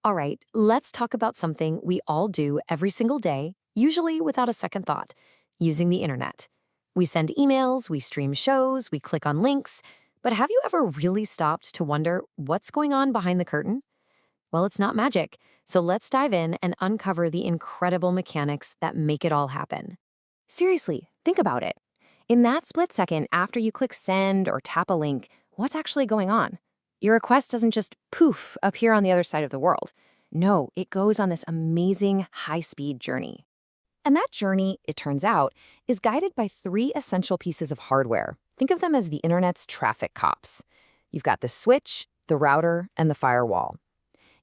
All right, let's talk about something we all do every single day, usually without a second thought, using the internet. We send emails, we stream shows, we click on links, but have you ever really stopped to wonder what's going on behind the curtain? Well, it's not magic, so let's dive in and uncover the incredible mechanics that make it all happen. Seriously, think about it. In that split second after you click send or tap a link, what's actually going on? Your request doesn't just poof appear on the other side of the world. No, it goes on this amazing high-speed journey. And that journey, it turns out, is guided by three essential pieces of hardware. Think of them as the internet's traffic cops. You've got the switch, the router, and the firewall.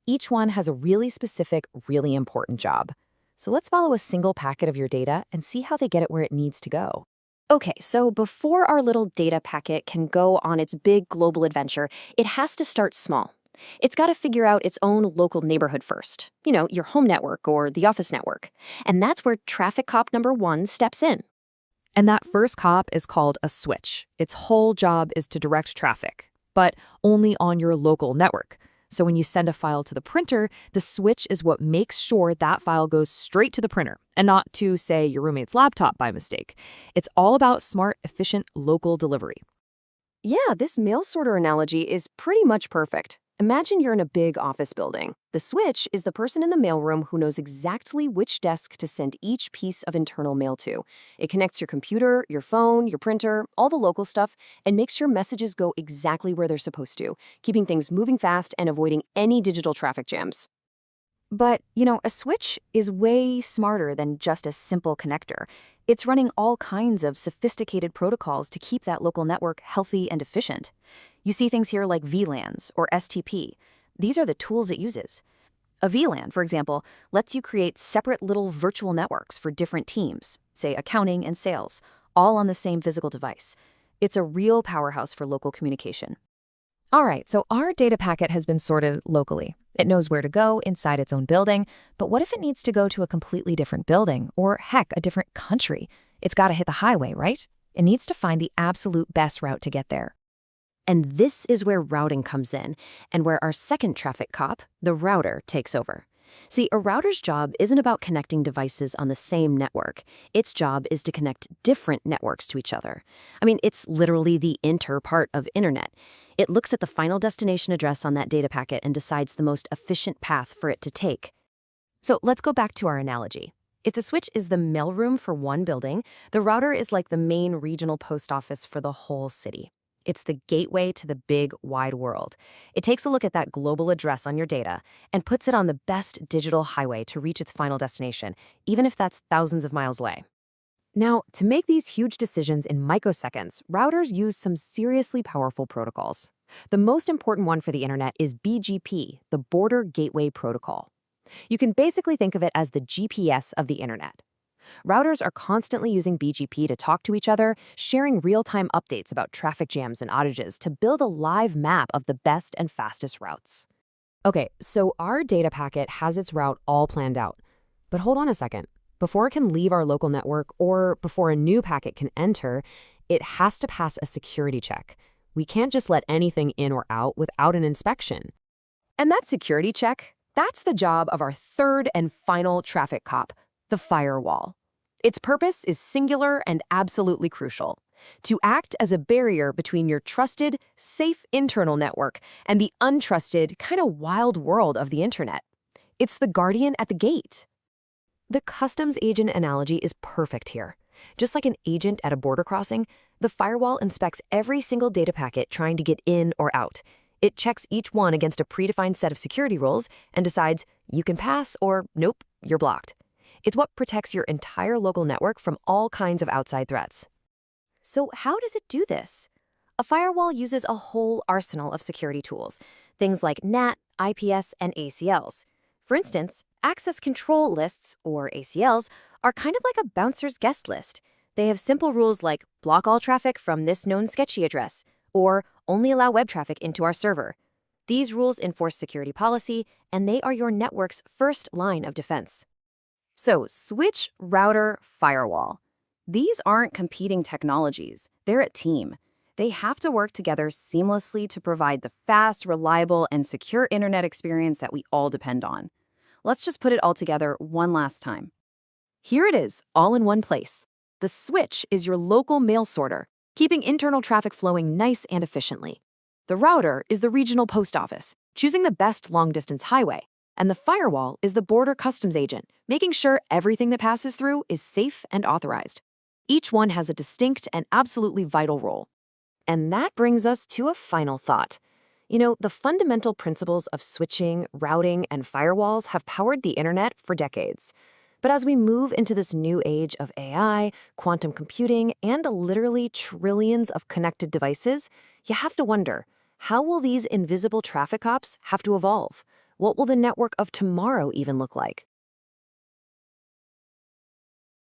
Each one has a really specific, really important job. So let's follow a single packet of your data and see how they get it where it needs to go. Okay, so before our little data packet can go on its big global adventure, it has to start small. It's got to figure out its own local neighborhood first. Your home network or the office network. And that's where traffic cop number one steps in. And that first cop is called a switch. Its whole job is to direct traffic, but only on your local network. So when you send a file to the printer, the switch is what makes sure that file goes straight to the printer and not to, say, your roommate's laptop by mistake. It's all about smart, efficient local delivery. Yeah, this mail sorter analogy is pretty much perfect. Imagine you're in a big office building. The switch is the person in the mailroom who knows exactly which desk to send each piece of internal mail to. It connects your computer, your phone, your printer, all the local stuff, and makes sure messages go exactly where they're supposed to, keeping things moving fast and avoiding any digital traffic jams. But, a switch is way smarter than just a simple connector. It's running all kinds of sophisticated protocols to keep that local network healthy and efficient. You see things here like VLANs or STP. These are the tools it uses. A VLAN, for example, lets you create separate little virtual networks for different teams, say accounting and sales, all on the same physical device. It's a real powerhouse for local communication. All right, so our data packet has been sorted locally. It knows where to go inside its own building, but what if it needs to go to a completely different building or, heck, a different country? It's got to hit the highway, right? It needs to find the absolute best route to get there. And this is where routing comes in, and where our second traffic cop, the router, takes over. See, a router's job isn't about connecting devices on the same network. Its job is to connect different networks to each other. It's literally the inter part of internet. It looks at the final destination address on that data packet and decides the most efficient path for it to take. So let's go back to our analogy. If the switch is the mailroom for one building, the router is like the main regional post office for the whole city. It's the gateway to the big, wide world. It takes a look at that global address on your data and puts it on the best digital highway to reach its final destination, even if that's thousands of miles away. Now, to make these huge decisions in microseconds, routers use some seriously powerful protocols. The most important one for the internet is BGP, the Border Gateway Protocol. You can basically think of it as the GPS of the internet. Routers are constantly using BGP to talk to each other, sharing real-time updates about traffic jams and outages to build a live map of the best and fastest routes. Okay, so our data packet has its route all planned out. But hold on a second. Before it can leave our local network or before a new packet can enter, it has to pass a security check. We can't just let anything in or out without an inspection. And that security check, that's the job of our third and final traffic cop, the firewall. Its purpose is singular and absolutely crucial: to act as a barrier between your trusted, safe internal network and the untrusted, kind of wild world of the internet. It's the guardian at the gate. The customs agent analogy is perfect here. Just like an agent at a border crossing, the firewall inspects every single data packet trying to get in or out. It checks each one against a predefined set of security rules and decides you can pass or nope, you're blocked. It's what protects your entire local network from all kinds of outside threats. So how does it do this? A firewall uses a whole arsenal of security tools, things like NAT, IPS, and ACLs. For instance, access control lists, or ACLs, are kind of like a bouncer's guest list. They have simple rules like block all traffic from this known sketchy address, or only allow web traffic into our server. These rules enforce security policy, and they are your network's first line of defense. So, switch, router, firewall. These aren't competing technologies. They're a team. They have to work together seamlessly to provide the fast, reliable, and secure internet experience that we all depend on. Let's just put it all together one last time. Here it is, all in one place. The switch is your local mail sorter, keeping internal traffic flowing nice and efficiently. The router is the regional post office, choosing the best long-distance highway. And the firewall is the border customs agent, making sure everything that passes through is safe and authorized. Each one has a distinct and absolutely vital role. And that brings us to a final thought. You know, the fundamental principles of switching, routing, and firewalls have powered the internet for decades. But as we move into this new age of AI, quantum computing, and literally trillions of connected devices, you have to wonder, how will these invisible traffic cops have to evolve? What will the network of tomorrow even look like?